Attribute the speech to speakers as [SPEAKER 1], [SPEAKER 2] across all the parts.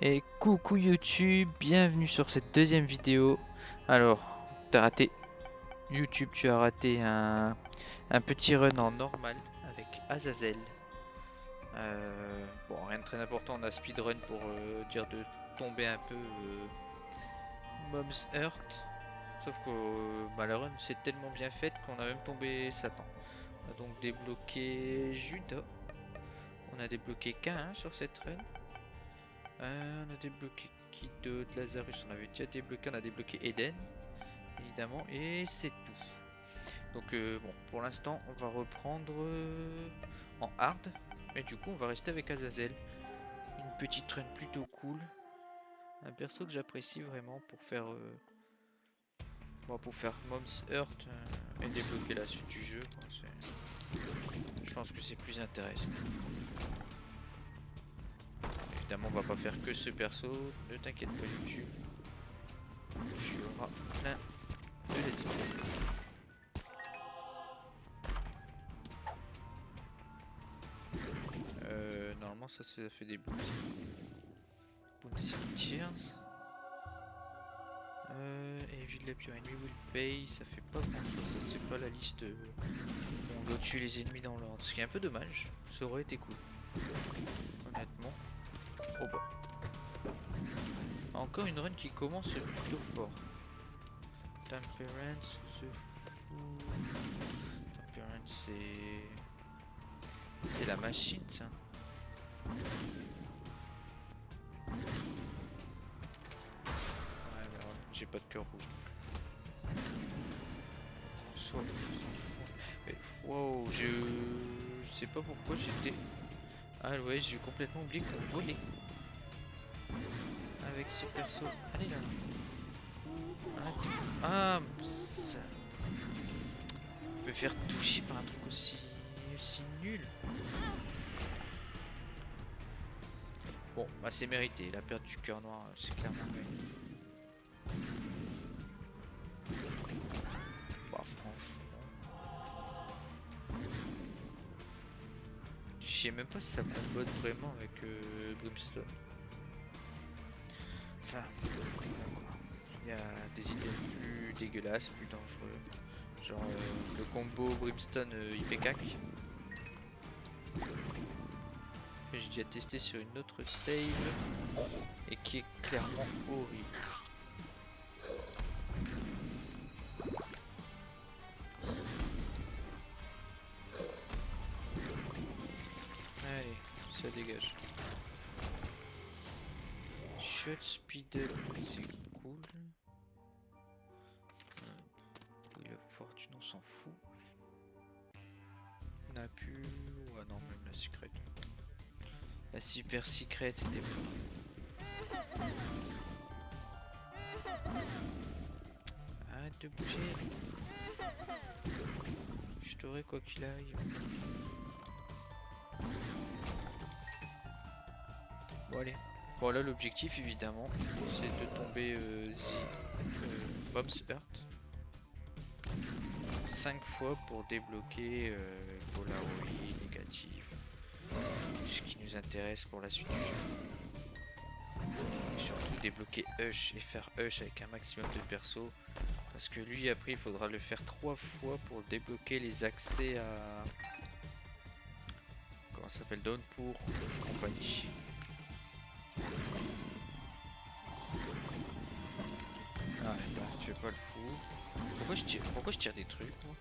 [SPEAKER 1] Et coucou YouTube, bienvenue sur cette deuxième vidéo. Alors, t'as raté YouTube, tu as raté un petit run en normal avec Azazel. Bon, rien de très important, on a speedrun pour dire de tomber un peu Mob's Earth. Sauf que bah, la run c'est tellement bien faite qu'on a même tombé Satan. On a donc débloqué Judas. On a débloqué Cain sur cette run. On a débloqué qui d'autre? Lazarus, on avait déjà débloqué. On a débloqué Eden, évidemment, et c'est tout. Donc, bon, pour l'instant, on va reprendre en hard. Et du coup, on va rester avec Azazel. Une petite run plutôt cool. Un perso que j'apprécie vraiment pour faire Mom's Earth et débloquer la suite du jeu. Je pense que c'est plus intéressant. Évidemment, on va pas faire que ce perso. Ne t'inquiète pas, YouTube. Tu auras plein de let's play. Normalement ça fait des bouts. Cimetières. Et Village Your Enemy Will Pay, ça fait pas grand chose, c'est pas la liste où on doit tuer les ennemis dans l'ordre. Ce qui est un peu dommage, ça aurait été cool. Honnêtement. Oh bah. Encore une run qui commence plutôt fort. Temperance, the fou. Temperance c'est la machine ça. J'ai pas de cœur rouge donc. Soit. Wow, je sais pas pourquoi j'étais. Ah ouais, j'ai complètement oublié qu'on volait. Avec ce perso. Allez là. Ah, ça me faire toucher par un truc aussi nul. Bon, bah c'est mérité. La perte du cœur noir, c'est clairement mérité. Bah franchement, je sais même pas si ça combote vraiment avec Brimstone. Enfin, il y a des idées plus dégueulasses, plus dangereux. Genre le combo Brimstone IPK. Que j'ai déjà testé sur une autre save et qui est clairement horrible. Allez, ça dégage. Shot speed up, c'est cool. Wheel of Fortune, on s'en fout. On a pu. Ouais, non, même la secret. La super secret était pas. Arrête de bouger. Je t'aurai quoi qu'il arrive. Bon, allez. Bon, là, l'objectif, évidemment, c'est de tomber Bob's Earth 5 fois pour débloquer Polaroid, négatif, tout ce qui nous intéresse pour la suite du jeu. Et surtout débloquer Hush et faire Hush avec un maximum de persos. Parce que lui, après, il faudra le faire 3 fois pour débloquer les accès à. Comment ça s'appelle? Downpour compagnie. Ah, attends, tu fais pas le fou. Pourquoi je tire des trucs moi?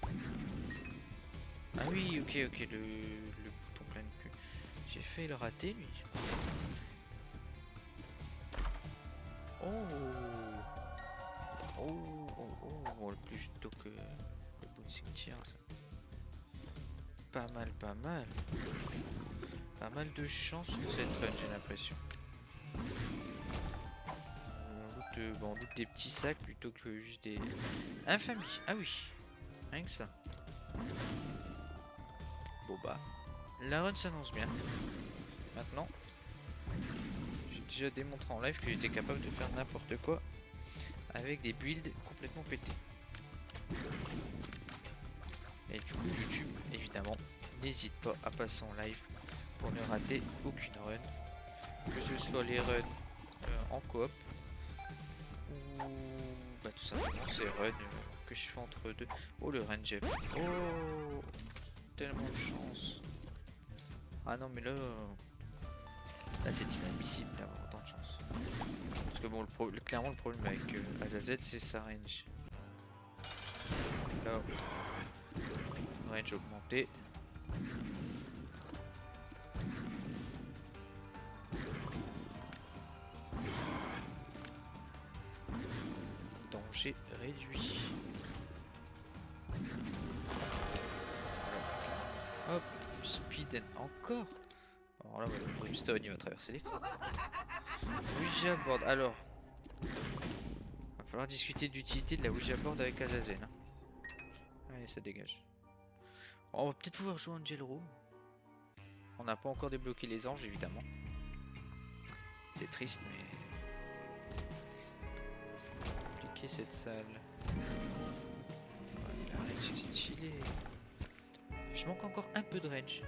[SPEAKER 1] Ah oui, ok, le bouton plein de cul. J'ai fait le rater lui. Oh le plus tôt que le bout de cimetière ça. Pas mal. Pas mal de chance sur cette run, j'ai l'impression. On loot des petits sacs plutôt que juste des... Infamie, ah oui. Rien que ça. Bon bah, la run s'annonce bien. Maintenant, j'ai déjà démontré en live que j'étais capable de faire n'importe quoi avec des builds complètement pétés. Et du coup, YouTube, évidemment, n'hésite pas à passer en live pour ne rater aucune run. Que ce soit les runs en coop. Ou bah tout simplement c'est run que je fais entre deux. Oh le range. Oh tellement de chance. Ah non mais là c'est inadmissible d'avoir autant de chance. Parce que bon clairement le problème avec Azazel c'est sa range. Là range augmenté. Danger réduit. Voilà. Hop, speed and encore. Alors là, le Brimstone il va traverser l'écran. Ouija board. Alors, va falloir discuter de l'utilité de la Ouija board avec Azazel. Hein. Allez, ça dégage. Bon, on va peut-être pouvoir jouer Angel Room. On n'a pas encore débloqué les anges, évidemment. C'est triste, mais compliqué cette salle. Ouais, la range est stylée. Je manque encore un peu de range.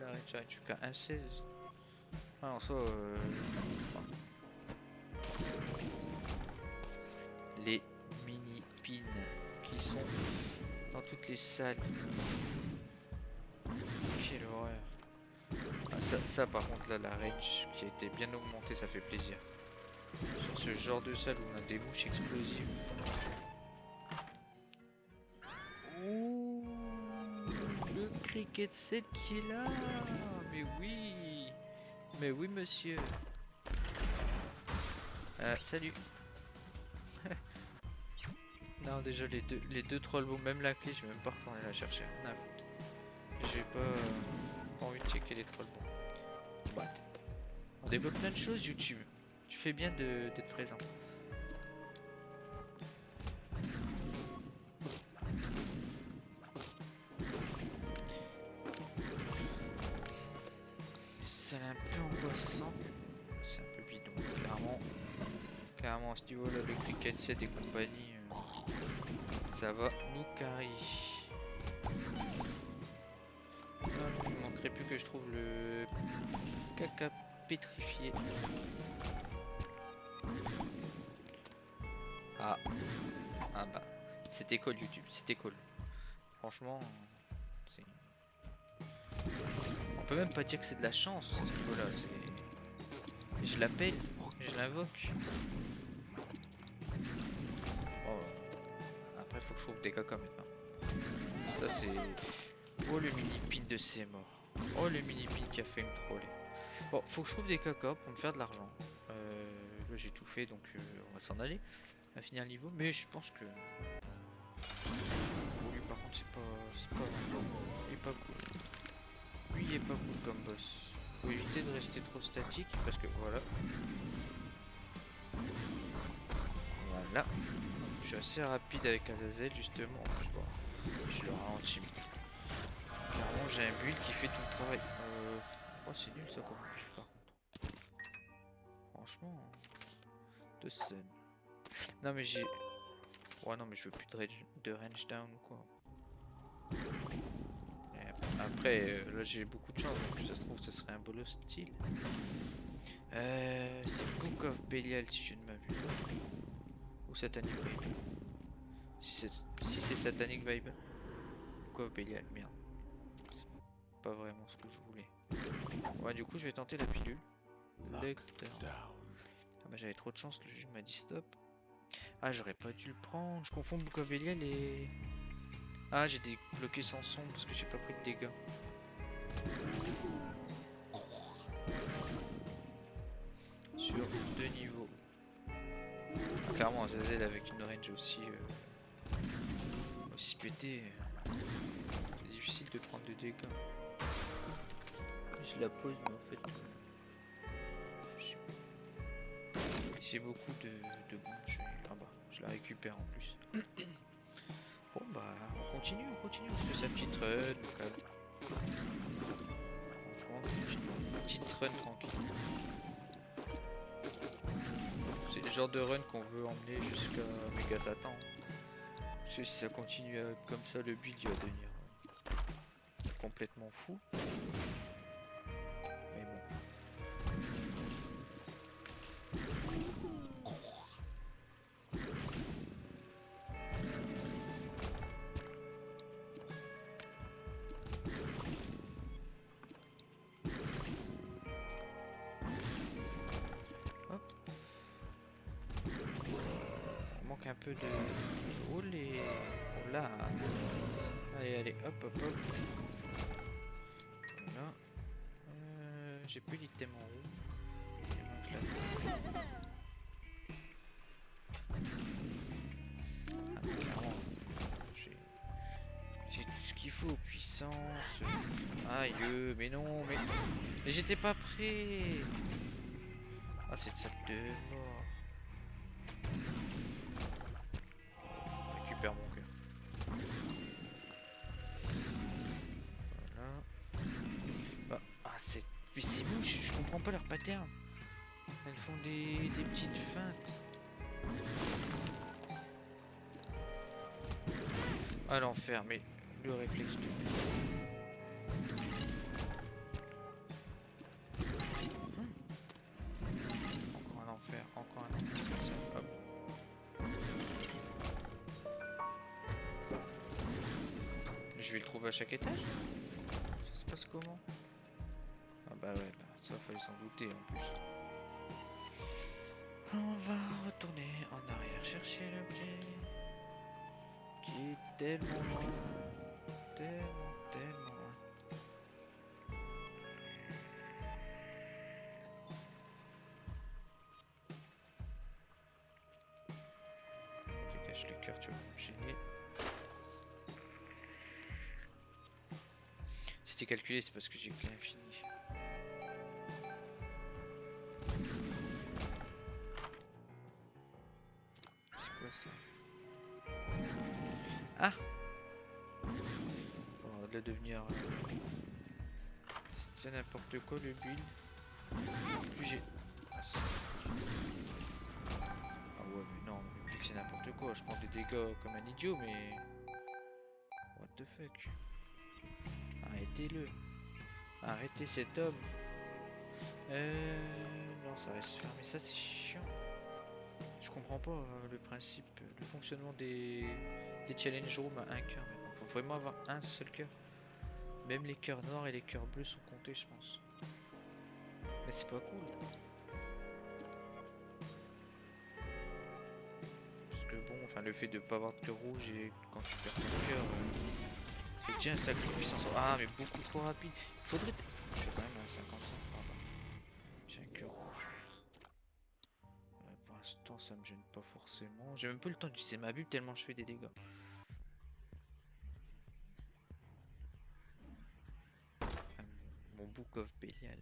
[SPEAKER 1] La range, je suis qu'à 1,16. Ah non, ça. Les mini pins qui sont dans toutes les salles. Quelle horreur. Ah, ça par contre là la range qui a été bien augmentée, ça fait plaisir. Sur ce genre de salle où on a des mouches explosives. Ouh, le cricket set qui est là. Mais oui monsieur. Salut. Non déjà les deux trollbots, même la clé je vais même pas retourner la chercher. Non, j'ai pas envie de checker les trollbots. Bah, on débloque plein de choses YouTube. Tu fais bien d'être présent. C'est un peu angoissant. C'est un peu bidon. Clairement à ce niveau là, le cricket set et compagnie, ça va nous carry. Il ne manquerait plus que je trouve le caca pétrifié. Ah bah, c'était cool YouTube, c'était cool. Franchement, on peut même pas dire que c'est de la chance à ce niveau-là. Je l'appelle, je l'invoque. Oh. Après, faut que je trouve des caca maintenant. Ça c'est. Oh le mini pin de ces morts. Oh le mini pin qui a fait me troller. Bon, faut que je trouve des caca pour me faire de l'argent. Là j'ai tout fait donc on va s'en aller. On va finir le niveau, mais je pense que. Oh, lui par contre c'est pas. Il est pas cool. Lui il est pas cool comme boss. Faut éviter de rester trop statique parce que voilà. Voilà. Je suis assez rapide avec Azazel justement. Je le ralentis. Clairement j'ai un build qui fait tout le travail. Oh c'est nul ça comme build par contre. Franchement. De scène. Non mais j'ai. Ouais non mais je veux plus de range down ou quoi. Et après là j'ai beaucoup de chance donc ça se trouve ce serait un bolo style. C'est Book of Belial si je ne m'abuse. Ou Satanic Vibe. Si c'est Satanic Vibe. Book of Belial, merde. C'est pas vraiment ce que je voulais. Ouais du coup je vais tenter la pilule. Lecteur. Ah bah j'avais trop de chance, le juge m'a dit stop. Ah j'aurais pas dû le prendre, je confonds Book of Belial et... Ah j'ai débloqué sans son parce que j'ai pas pris de dégâts. Sur 2 niveaux. Ah, clairement Azazel avec une range aussi pétée. C'est difficile de prendre de dégâts. Je la pose mais en fait... J'ai beaucoup de bombes, ah bah, je la récupère en plus. Bon bah on continue, on fait sa petite run, franchement petite run tranquille. C'est le genre de run qu'on veut emmener jusqu'à Méga Satan. Parce que si ça continue comme ça, le build il va devenir complètement fou. Mais bon. manque un peu de... Oh les... Oh là. Allez, allez, hop, hop, hop. Voilà. J'ai plus l'item en haut. Il manque là. Ah, clairement. J'ai tout ce qu'il faut. Puissance. Aïe, mais non, mais j'étais pas prêt. Ah, cette salle de mort. On récupère mon cœur. Voilà. Bah, ah, c'est... Mais c'est bon, je comprends pas leur pattern. Elles font des petites feintes. Ah, l'enfer, mais le réflexe de... Encore un enfer, encore un enfer. Ça, hop. Je vais le trouver à chaque étage. Ça se passe comment? Ah bah ouais, bah, ça fallait s'en douter en plus. On va retourner en arrière chercher l'objet qui est tellement loin, tellement loin. Ok, cache le cœur, tu vas me gêner. Si t'es calculé, c'est parce que j'ai que l'infini. C'est quoi ça? Ah! On va de la devenir. C'est n'importe quoi le build. Plus j'ai. Ah, ah ouais, mais non, mais c'est n'importe quoi. Je prends des dégâts comme un idiot, mais. What the fuck? Arrêtez-le. Arrêtez cet homme. Non, ça reste fermé. Ça, c'est chiant. Je comprends pas le principe, le fonctionnement des challenge rooms à un cœur. Il faut vraiment avoir un seul cœur. Même les cœurs noirs et les cœurs bleus sont comptés, je pense. Mais c'est pas cool. Parce que bon, enfin, le fait de pas avoir de cœur rouge et quand tu perds ton cœur, c'est déjà un sacrifice en soi. Ah, mais beaucoup trop rapide. Il faudrait. Je suis quand même à 55. Pardon. J'ai un cœur rouge. Pour l'instant, ça me gêne pas forcément. J'ai même pas le temps d'utiliser ma bulle tellement je fais des dégâts. Enfin, mon Book of Belial.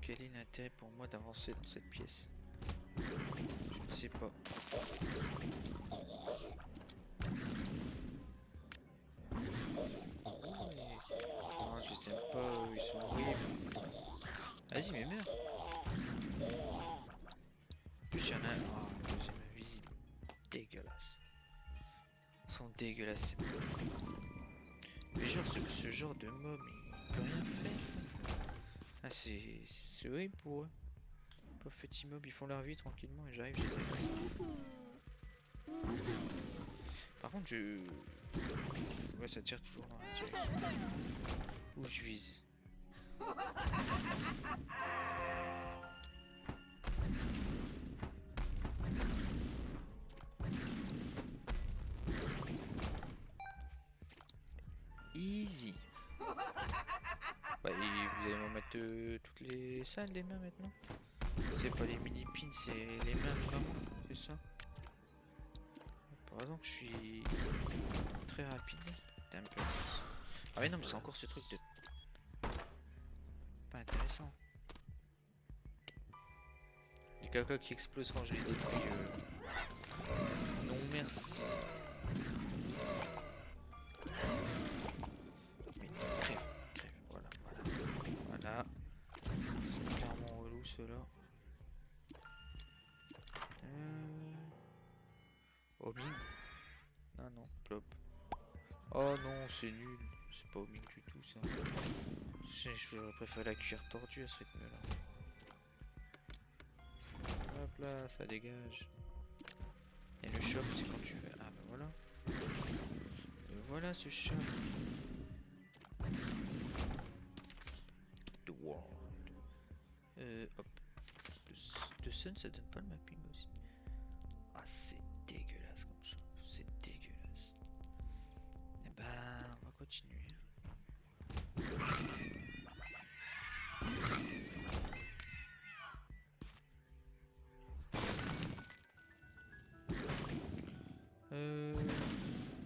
[SPEAKER 1] Quel est l'intérêt pour moi d'avancer dans cette pièce? Je ne sais pas. Non, je les aime pas, ils sont horribles. Vas-y, mais meurs. En plus, il y en a un. Oh, un deuxième invisible. Dégueulasse. Ils sont dégueulasses. Mais genre, ce genre de mob, il peut rien faire. Ah, c'est horrible pour eux. Pauvres petits mobs, ils font leur vie tranquillement et j'arrive, je les aime. Par contre, ouais, ça tire toujours dans la direction où je vise. Easy. Bah, et vous allez me mettre toutes les salles, les mains maintenant. C'est pas les mini pins, c'est les mains vraiment, c'est ça. Par exemple, je suis très rapide. T'es un peu. Ah, mais non, mais c'est encore ce truc de. Pas intéressant. Les caca qui explosent quand je les détruis. Non, merci. Mais crève, voilà. Voilà. C'est clairement relou ceux-là. Homing. Ah non, plop. Oh non, c'est nul. C'est pas homing du tout ça. Je préfère la cuillère tordue à ce rythme-là. Hop là, ça dégage. Et le shop, c'est quand tu veux. Ah bah voilà. Voilà ce shop. The World. Hop. The Sun, ça donne pas le mapping aussi. Ah, c'est dégueulasse comme ça. C'est dégueulasse. Et ben, on va continuer.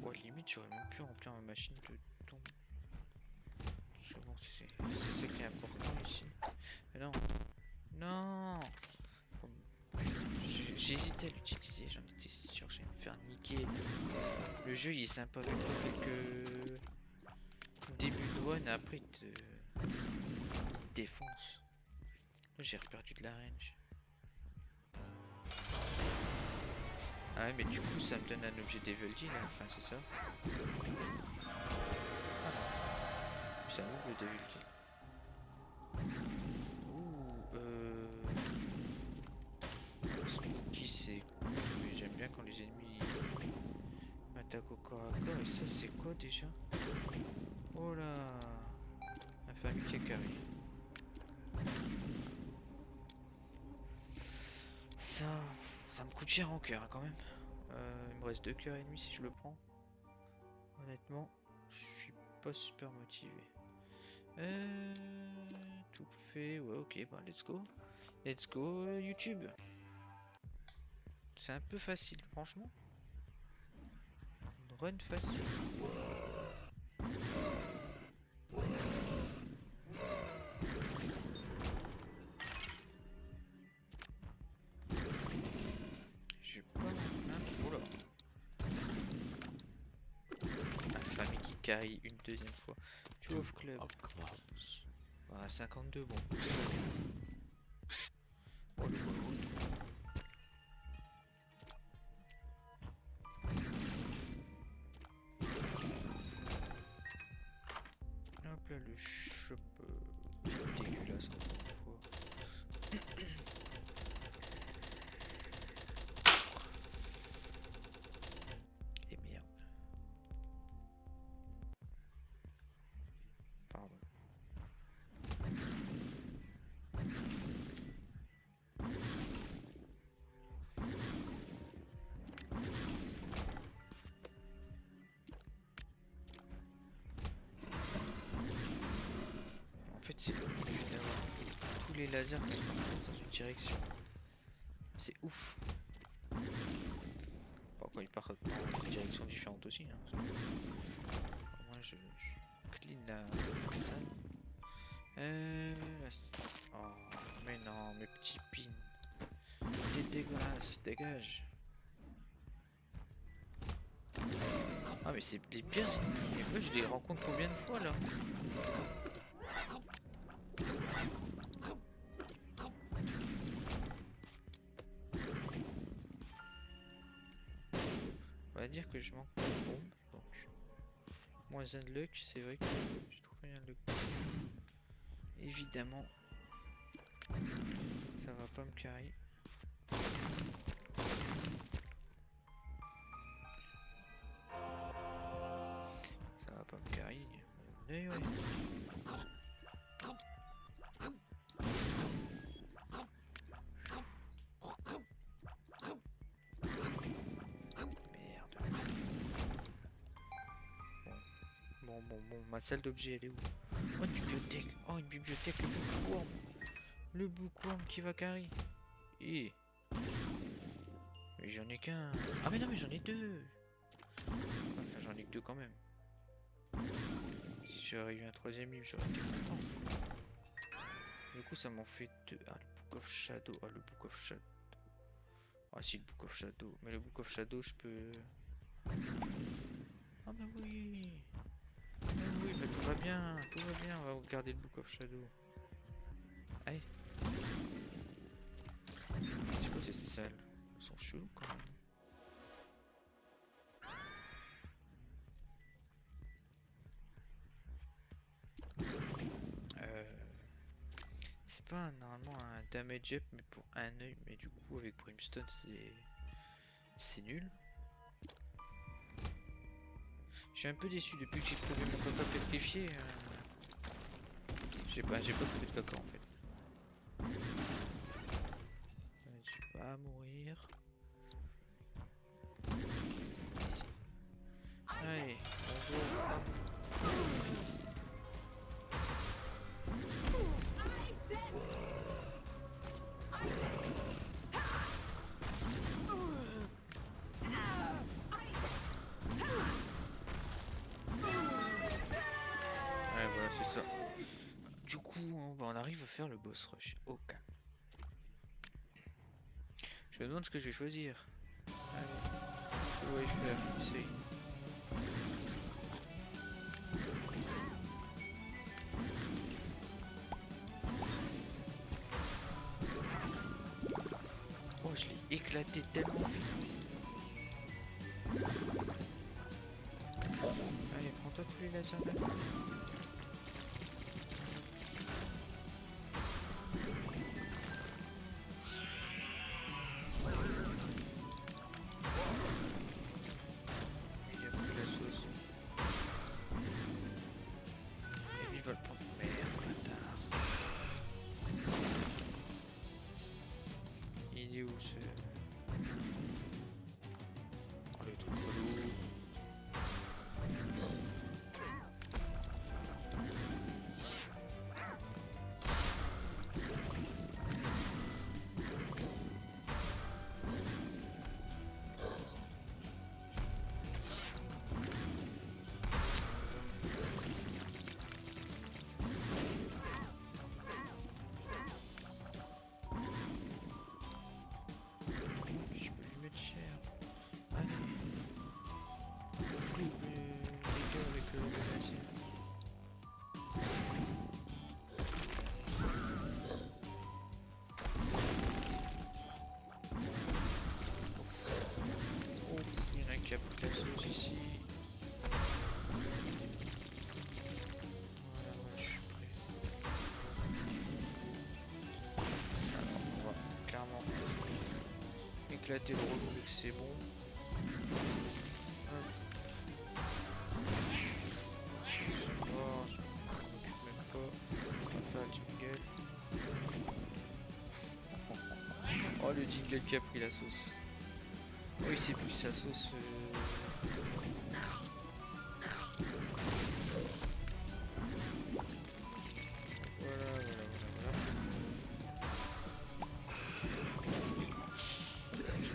[SPEAKER 1] Ouais, limite, j'aurais même pu remplir ma machine de tombe. C'est bon, c'est ça qui est important ici. Mais non, non. J'hésitais à l'utiliser, j'en étais sûr que j'allais me faire niquer. Le jeu il est sympa avec quelques début de run, après il te défonce. Là j'ai reperdu de la range. Ah ouais, mais du coup ça me donne un objet Devil Deal, hein. Enfin c'est ça. Ah non, ça ouvre le Devil Deal. Ouh, qui c'est? J'aime bien quand les ennemis m'attaquent au corps à corps. Et ça c'est quoi déjà? Oh là, la famille qui a carré. Ça me coûte cher en cœur quand même. Il me reste 2 cœurs et demi si je le prends. Honnêtement, je suis pas super motivé. Tout fait. Ouais, ok, bah let's go. Let's go YouTube. C'est un peu facile, franchement. Une run facile. Je vais pas m'en plaindre. Oh là. La famille qui carry une deuxième fois. Two of club. Ah, 52, bon. Oh le hop là, le shop dégueulasse encore une fois. Et merde. Pardon. En fait, c'est d'avoir tous les lasers qui sont dans une direction. C'est ouf. Bon, quand ils partent dans des directions différentes aussi. Hein. Moi, je clean la salle. Oh, mais non, mes petits pins. T'es dégueulasse, dégage. Ah, mais c'est les pires ennemis. Eux, je les rencontre combien de fois là? On va dire que je manque de bombes, donc moins un de luck, c'est vrai que j'ai trouvé un luck. Évidemment, ça va pas me carry. Ça va pas me carry. Ouais. Bon, ma salle d'objet elle est où? Oh, une bibliothèque. Oh, une bibliothèque, le bookworm. Le bookworm qui va carry. Et mais j'en ai qu'un. Ah mais non, mais j'en ai deux. Enfin, j'en ai que deux quand même. Si j'aurais eu un troisième livre, j'aurais été content. Du coup, ça m'en fait deux. Ah, le Book of Shadow. Ah, le Book of Shadow. Ah, si, le Book of Shadow. Mais le Book of Shadow, je peux. Ah, bah oui. Ah, oui, bah tout va bien. Tout va bien. On va regarder le Book of Shadow. Allez. C'est quoi ces salles? Elles sont chelous quand même. C'est pas normalement un damage up mais pour un œil, mais du coup avec Brimstone c'est nul. Je suis un peu déçu depuis que j'ai trouvé mon caca pétrifié. J'ai pas trouvé de caca en fait. Je vais pas mourir. va faire le boss rush? Aucun. Je me demande ce que je vais choisir. Allez, que vais-je faire? Essaye. Oh, je l'ai éclaté tellement vite. Allez, prends-toi tous les lasers d'un coup. Il a pris la sauce. Et lui il va le prendre. Merde, bâtard. Il est où ce... Oh, le truc relou. Je peux lui mettre cher. Allez. Double dégâts avec le laser. Oh, il y en a qui a pris la sauce ici. Voilà, ouais, je suis prêt. Alors, on va clairement éclater le relou dès que c'est bon. Hop. Oh, je m'en occupe même pas. Rafale, jingle. Oh, le jingle qui a pris la sauce. Oh, il s'est pris sa sauce.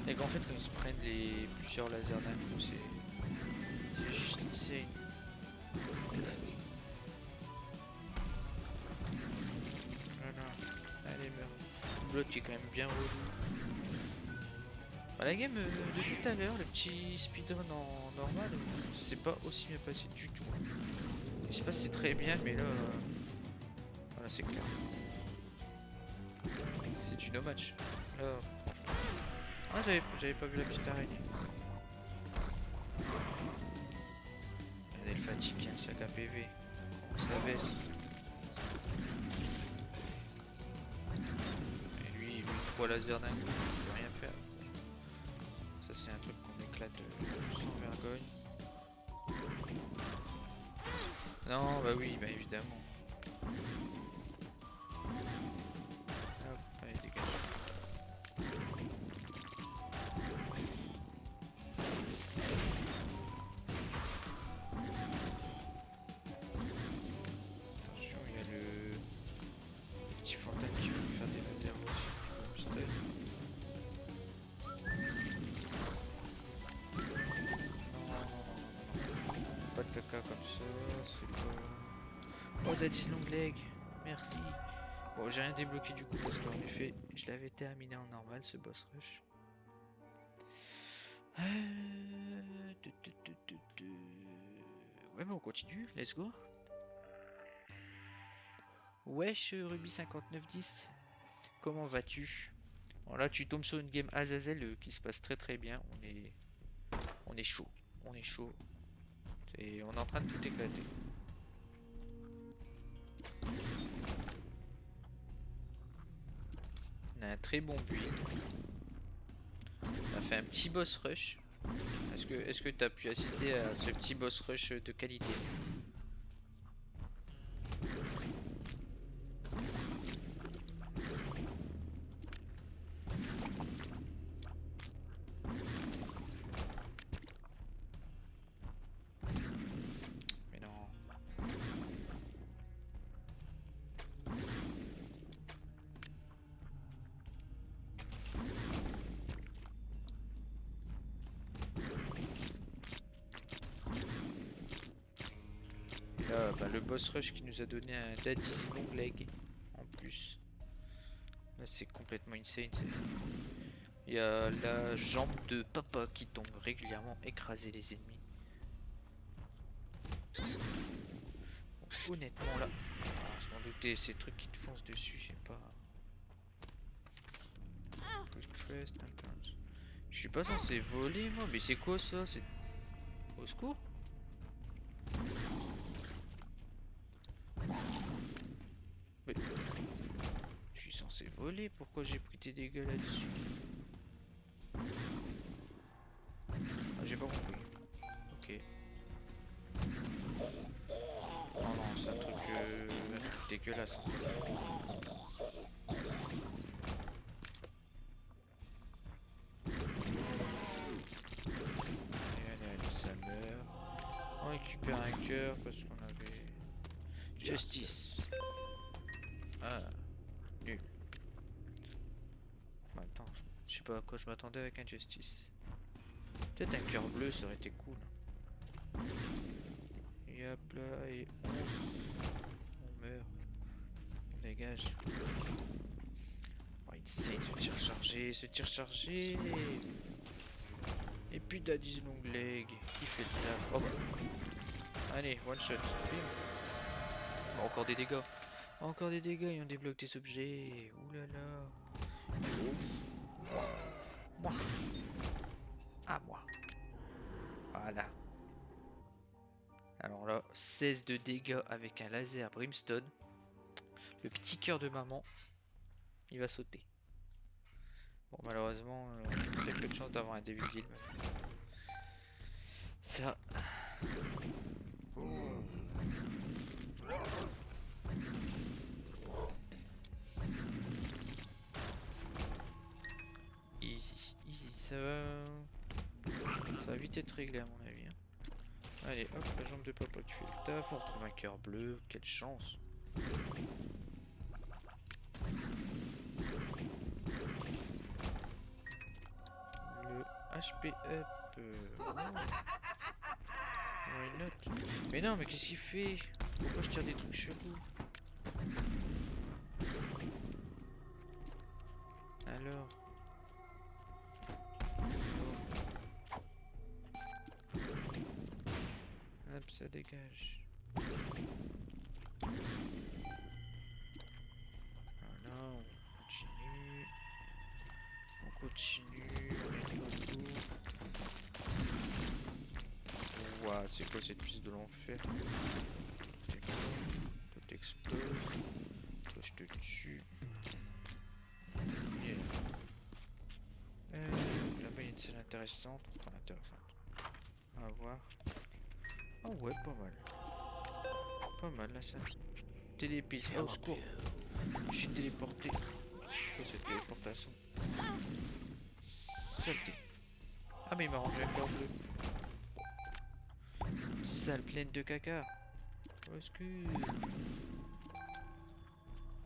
[SPEAKER 1] Et qu'en fait, quand ils se prennent les plusieurs lasers d'un coup, c'est juste insane. Voilà. Allez, meurs. Le bloc qui est quand même bien relou. Bah, la game de tout à l'heure, le petit speedrun en normal, c'est pas aussi bien passé du tout. Il se passait très bien, mais là, voilà, c'est clair. C'est du no match. Là, ah, j'avais pas vu la petite araignée. Elle est fatiguée, un sac à PV. Ça baisse. Et lui, 3 lasers d'un coup, il peut rien faire. Ça, c'est un truc qu'on éclate sans vergogne. Non, bah oui, bah évidemment. Hop, allez, dégage. Attention, il y a le petit fantôme qui veut me faire des lasers aussi. Stun. Pas de caca comme ça, c'est pas... Oh, Daddy's Long Leg, merci. Bon, j'ai rien débloqué du coup parce qu'en effet, je l'avais terminé en normal ce boss rush. Ouais, mais on continue, let's go. Wesh, Ruby 5910, comment vas-tu? Bon, là, tu tombes sur une game Azazel qui se passe très très bien. On est chaud, on est chaud. Et on est en train de tout éclater. On a un très bon build. On a fait un petit boss rush. Est-ce que tu as pu assister à ce petit boss rush de qualité? Mais non. Et là, bah, le boss rush qui nous a donné un Daddy's Long Leg en plus. c'est complètement insane. Il y a la jambe de papa qui tombe régulièrement, écraser les ennemis. Bon, honnêtement là, je m'en doutais, ces trucs qui te foncent dessus, je sais pas. Je suis pas censé voler moi, mais c'est quoi ça? C'est au secours? Mais je suis censé voler, pourquoi j'ai pris tes dégâts là-dessus? Ah, j'ai pas compris. Ok. Non, non, c'est un truc dégueulasse. Allez, ça meurt. On récupère un cœur parce qu'on avait... Justice. Ah, nul. Attends, je sais pas à quoi je m'attendais avec un Justice. Peut-être un cœur bleu, ça aurait été cool. Et hop là, et on meurt. On dégage. Oh, insane, ce tir chargé, ce tir chargé. Et puis Daddy's long leg qui fait le taf. Oh bah. Allez, one shot. Bim. Oh, encore des dégâts. Encore des dégâts et on débloque des objets. Ouh là là. Moi. Ah moi. Voilà. Alors là, 16 de dégâts avec un laser brimstone. Le petit cœur de maman, il va sauter. Bon, malheureusement, très peu de chance d'avoir un Devil Deal. Ça. Easy, easy, ça va vite être réglé à mon avis. Hein. Allez, hop, la jambe de papa qui fait le taf. On retrouve un cœur bleu, quelle chance. Le HP up. Why not? Mais non, mais qu'est-ce qu'il fait? Pourquoi je tire des trucs chelous? Alors. Hop, ça dégage. Voilà, on continue, on met le coup. Ouah, c'est quoi cette piste de l'enfer? Toi t'exploses, toi je te tue. Yeah. Là-bas il y a une scène intéressante, enfin intéressante. On va voir. Oh ouais, pas mal. Pas mal là ça. Télépile, oh au secours. Je suis téléporté. C'est quoi cette téléportation? Saleté. Ah mais il m'a rendu un cœur bleu. Salle pleine de caca. Au secours.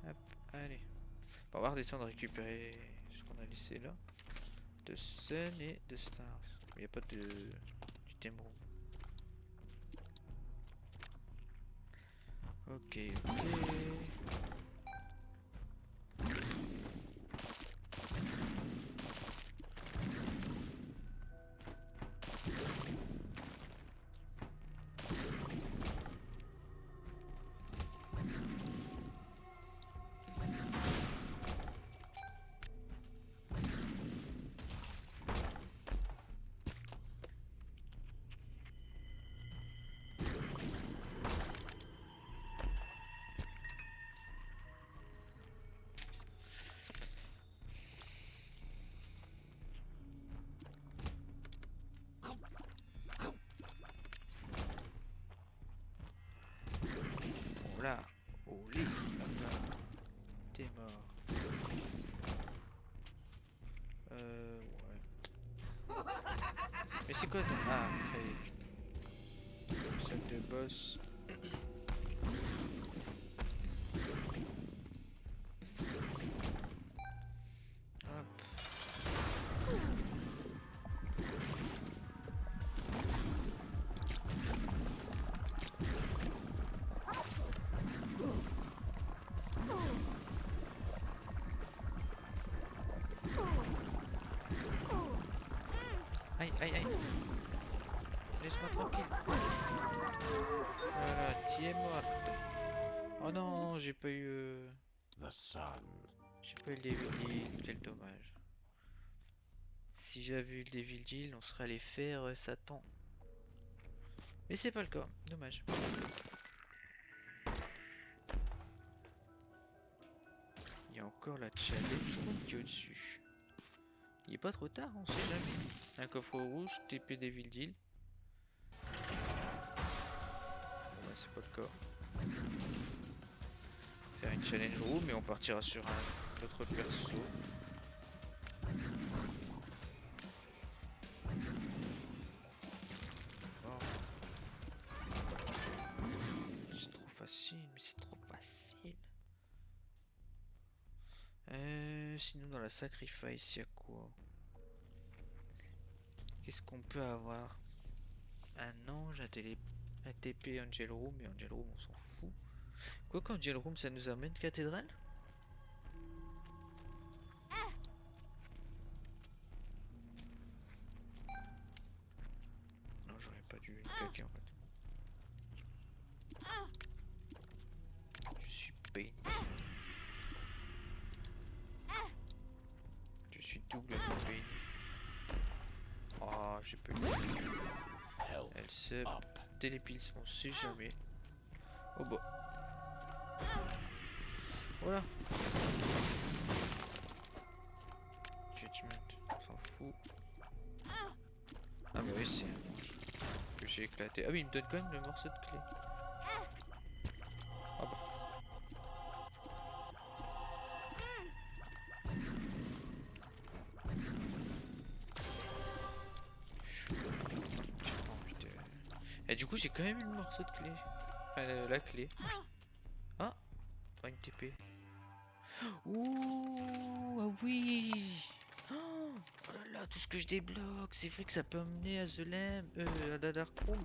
[SPEAKER 1] Hop, allez. On va redescendre récupérer ce qu'on a laissé là. De Sun et de Stars. Il n'y a pas de d'item room. Ok, ok. Là, au lit, t'es mort. Ouais. Mais c'est quoi ça? Ah, salle de boss. Hop. Aïe, aïe, aïe. Laisse-moi tranquille. Voilà, tu es morte. Oh non, j'ai pas eu... J'ai pas eu le Devil Deal, quel dommage. Si j'avais eu le Devil Deal, on serait allé faire Satan. Mais c'est pas le cas, dommage. Il y a encore la challenge qui est au-dessus. Il est pas trop tard, on sait jamais. Un coffre rouge, TP Devil Deal. Bon, c'est pas le cas. Faire une challenge room et on partira sur un autre perso. Oh. C'est trop facile, mais c'est trop facile. Sinon dans la sacrifice, il y a quoi? Qu'est-ce qu'on peut avoir? Un ange, un TP Angel Room, mais Angel Room on s'en fout. Quoi qu'Angel Room ça nous amène cathédrale? Non, j'aurais pas dû claquer en fait. Je suis peiné. Je suis doublement peiné. Oh, j'ai pas eu. Elle se télépile, on sait jamais. Oh bah. Voilà. Judgment, on s'en fout. Ah bah oui, c'est un manche que j'ai éclaté. Ah oui, il me donne quand même le morceau de clé. Ah bah. Et du coup, j'ai quand même eu le morceau de clé. Enfin, la clé. Ah, pas une TP. Ouh, ah oui. Oh là là, tout ce que je débloque. C'est vrai que ça peut amener à The Lamb, à la Dark Room.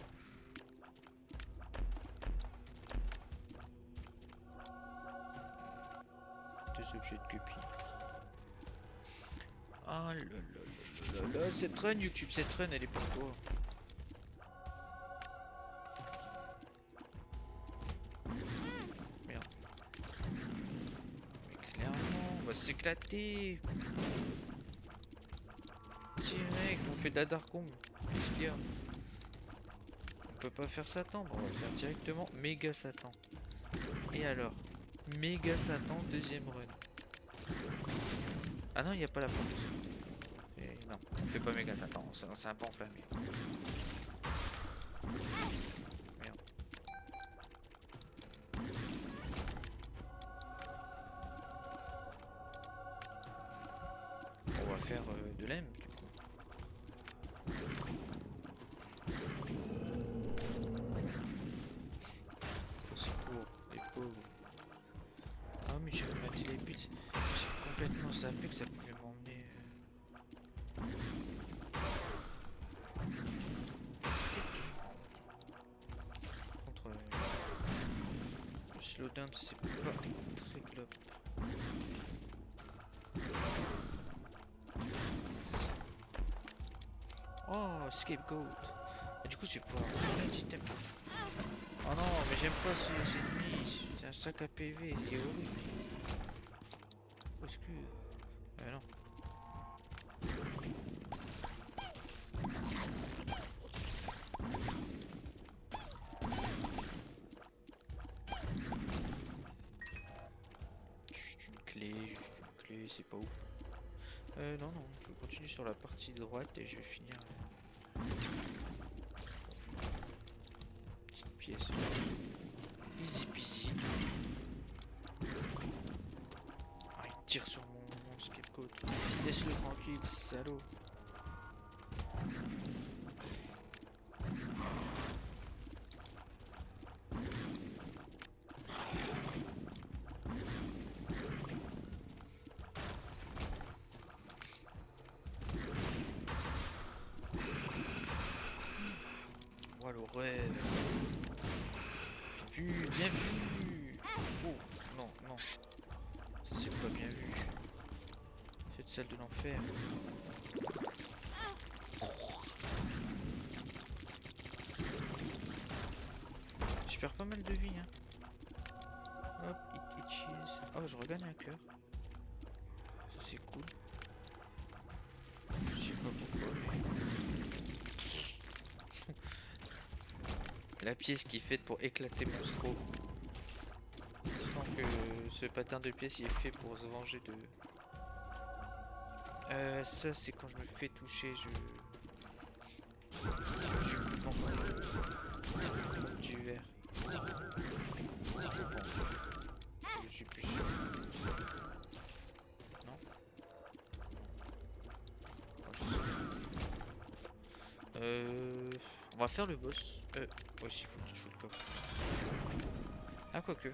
[SPEAKER 1] Deux objets de copie. Ah là là là là là, cette run YouTube, cette run elle est pour toi. Merde. Mais clairement, on va s'éclater. Direct, on fait de la Dark Room. Qu'est-ce qu'il y a? On peut pas faire Satan, bon, on va faire directement Méga Satan. Et alors? Méga Satan, deuxième run. Ah non, il n'y a pas la porte. Et non, on fait pas Méga Satan, c'est un peu enflammé. Merde. On va faire de l'M du coup. Au secours, les pauvres. Ah mais j'ai rematé les buts. J'ai complètement zappé que ça pouvait m'emmener. Contre le slowdown, c'est pas très glop. Oh, scapegoat. Et du coup, je vais pouvoir remettre l'item. Oh non, mais j'aime pas ces ennemis. C'est un sac à PV, il est horrible. Excuse. Non. Juste une clé, c'est pas ouf. Non, je continue sur la partie droite et je vais finir. Petite pièce. Easy peasy. Ah, il tire sur mon scapegoat. Laisse-le tranquille, salaud. Voilà, ouais. Bien vu. Oh, non. Ça c'est pas bien vu. Cette salle de l'enfer. je perds pas mal de vie, hein. Hop, it itches. Oh, je regagne un cœur. Ça c'est cool. Je sais pas pourquoi, mais... La pièce qui est faite pour éclater mon stro. Je sens que ce pattern de pièce il est fait pour se venger de... ça c'est quand je me fais toucher, je suis complètement du verre. Je suis plus sûr. Non. On va faire le boss. Ouais, s'il faut que je joue le coffre. Ah, quoique.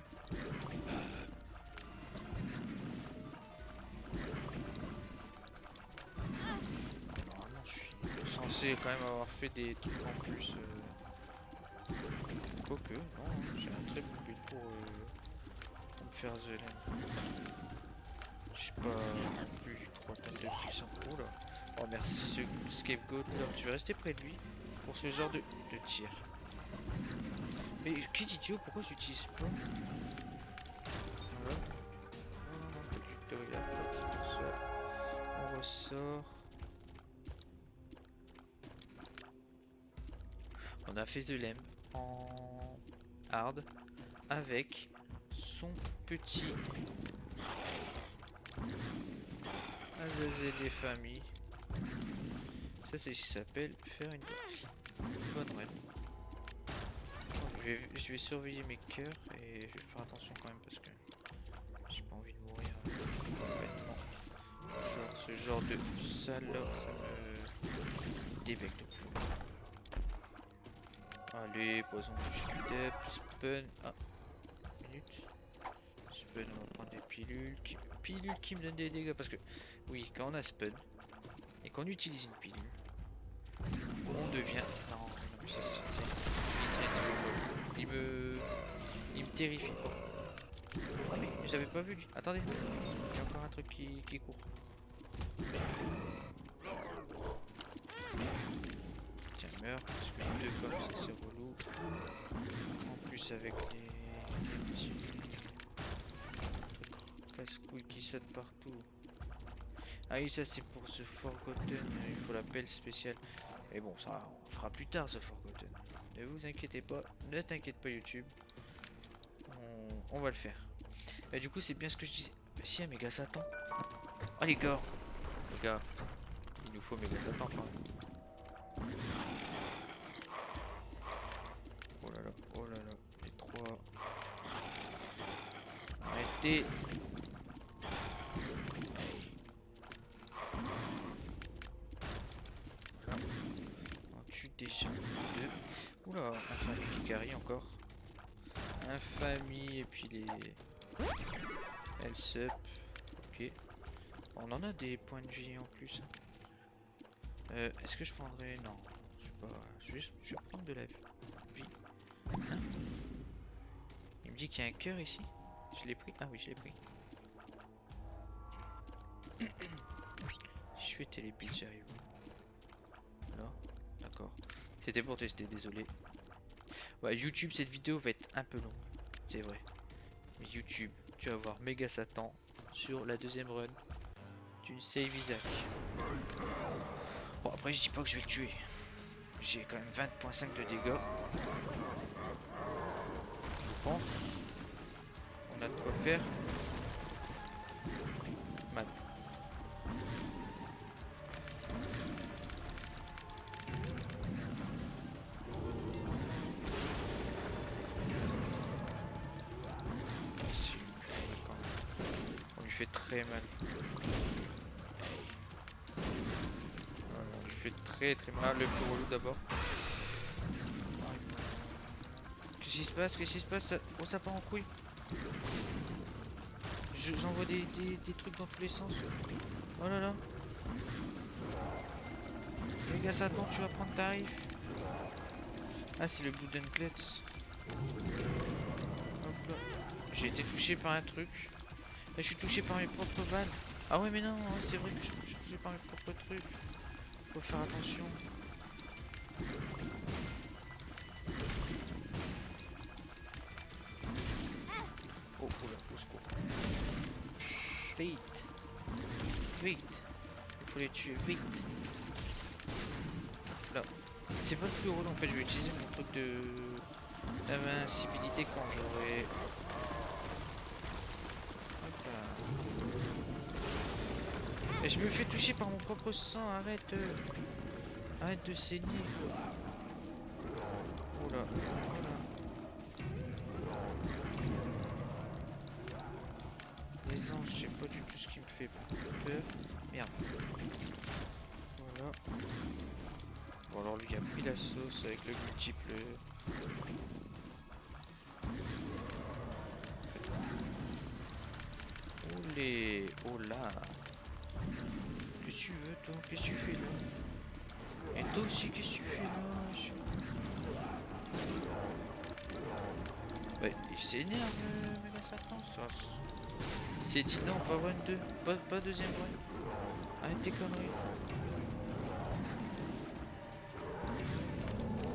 [SPEAKER 1] Normalement, je suis censé quand même avoir fait des trucs en plus. Quoique, non, j'ai un très bon build pour me faire the lane. Je sais pas non plus 3 tonnes de puissance. Oh là. Oh merci ce scapegoat là. Je vais rester près de lui pour ce genre de tir. Mais quel idiot, pourquoi j'utilise pas? Voilà. Non, pas du tout, regarde, ça. On ressort. On a fait The Lamb en hard avec son petit Azazel des familles. Ça c'est ce qui s'appelle faire une bonne run. Je vais surveiller mes cœurs et je vais faire attention quand même parce que j'ai pas envie de mourir complètement. Ce genre de salope ça me débecte. Allez, poison du speed up, spun. Ah, minute. Spun, on va prendre des pilules. Pilules qui me donnent des dégâts parce que, oui, quand on a spun et qu'on utilise une pilule, on devient. Non, mais ça c'est. Il me terrifie. Ah mais j'avais pas vu lui. Attendez, il y a encore un truc qui court. Tiens, meurs parce que les deux comme ça c'est relou. En plus avec les petits trucs casse-couilles qui sautent partout. Ah oui, ça c'est pour ce Forgotten, il faut la pelle spéciale. Mais bon, ça on fera plus tard ce Forgotten. Ne vous inquiétez pas, ne t'inquiète pas YouTube. On va le faire. Bah, du coup c'est bien ce que je disais. Bah, si, un méga Satan. Oh les gars, il nous faut méga Satan quand même. Oh là là, les trois. Arrêtez. On tue déjà deux. Oula, infamie qui carry encore. Infamie et puis les health up. Ok. On en a des points de vie en plus. Est-ce que je prendrais... Non, je sais pas. Je vais prendre de la vie. Hein, il me dit qu'il y a un cœur ici. Je l'ai pris. Ah oui, je l'ai pris. Je fais télépile, j'arrive. Là, d'accord. C'était pour tester, désolé. Ouais, YouTube, cette vidéo va être un peu longue. C'est vrai. Mais YouTube, tu vas voir méga Satan sur la deuxième run d'une save Isaac. Bon, après, je dis pas que je vais le tuer. J'ai quand même 20.5 de dégâts. Je pense. On a de quoi faire. Mal. On lui fait très mal. On lui fait très mal. Le plus relou d'abord. Qu'est-ce qui se passe? Qu'est-ce qui se passe? Oh, ça part en couille. J'envoie des trucs dans tous les sens. Oh là là. Les gars, Satan, tu vas prendre tarif. Ah, c'est le Blood and Guts. J'ai été touché par un truc. Là, je suis touché par mes propres balles. Ah ouais, mais non, c'est vrai que je suis touché par mes propres trucs. Faut faire attention. Vite. Vite. Il faut les tuer vite. Là. C'est pas le plus drôle en fait, je vais utiliser mon truc de d'invincibilité quand j'aurai... Hop là. Et je me fais toucher par mon propre sang, arrête. Arrête de saigner. Oula. Les anges, je sais pas du tout ce qui me fait peur. Merde. Voilà. Bon alors lui il a pris la sauce avec le multiple. Olé. Oh là. Qu'est-ce que tu veux toi? Qu'est-ce que tu fais là? Et toi aussi qu'est-ce que tu fais là? Ouais, il s'énerve Méga Satan. Il s'est dit non, pas run 2, pas deuxième run. Arrête tes conneries.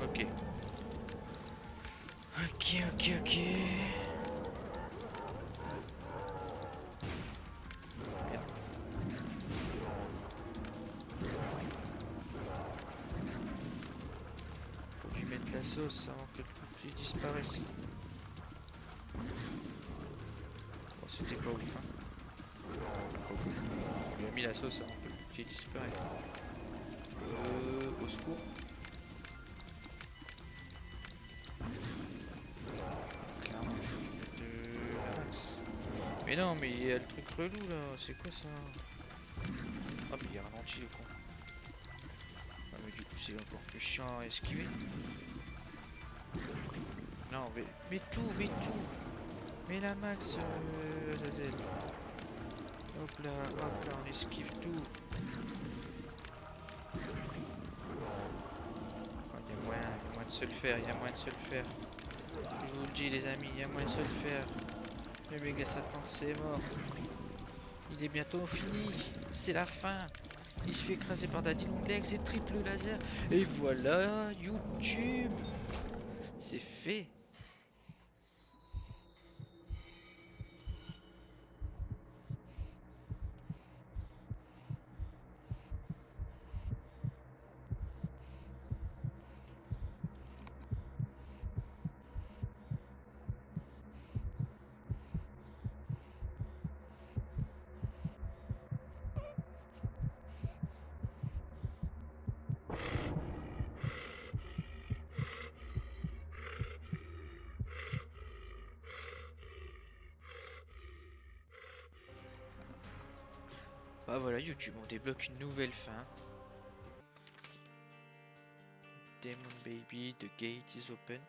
[SPEAKER 1] Ok. Ok. Merde. Faut lui mettre la sauce avant que le bouclier disparaisse. Bon, c'était pas ouf, hein. On lui a mis la sauce avant que le bouclier disparaisse. Au secours. Mais non, mais il y a le truc relou là, c'est quoi ça? Ah, mais il y a ralenti le con. Ah, mais du coup, c'est encore plus chiant à esquiver. Non, mais tout. Mets la max, Zazel. Hop là, on esquive tout. Oh, il y a moyen de se le faire, Je vous le dis les amis, il y a moyen de se le faire. Le Méga Satan c'est mort. Il est bientôt fini. C'est la fin. Il se fait écraser par Daddy Longlegs et triple laser. Et voilà, YouTube. C'est fait. Bah voilà, YouTube, on débloque une nouvelle fin. Demon Baby, the gate is open.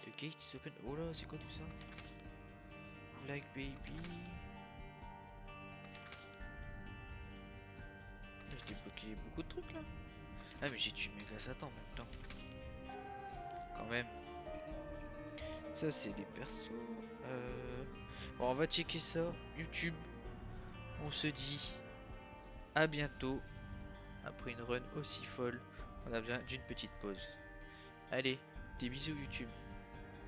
[SPEAKER 1] The gate is open. Oh là, c'est quoi tout ça? Black Baby. J'ai débloqué beaucoup de trucs là. Ah mais j'ai tué Méga Satan en même temps. Quand même. Ça c'est les persos. Bon, on va checker ça. YouTube. On se dit à bientôt. Après une run aussi folle, on a besoin d'une petite pause. Allez, des bisous YouTube.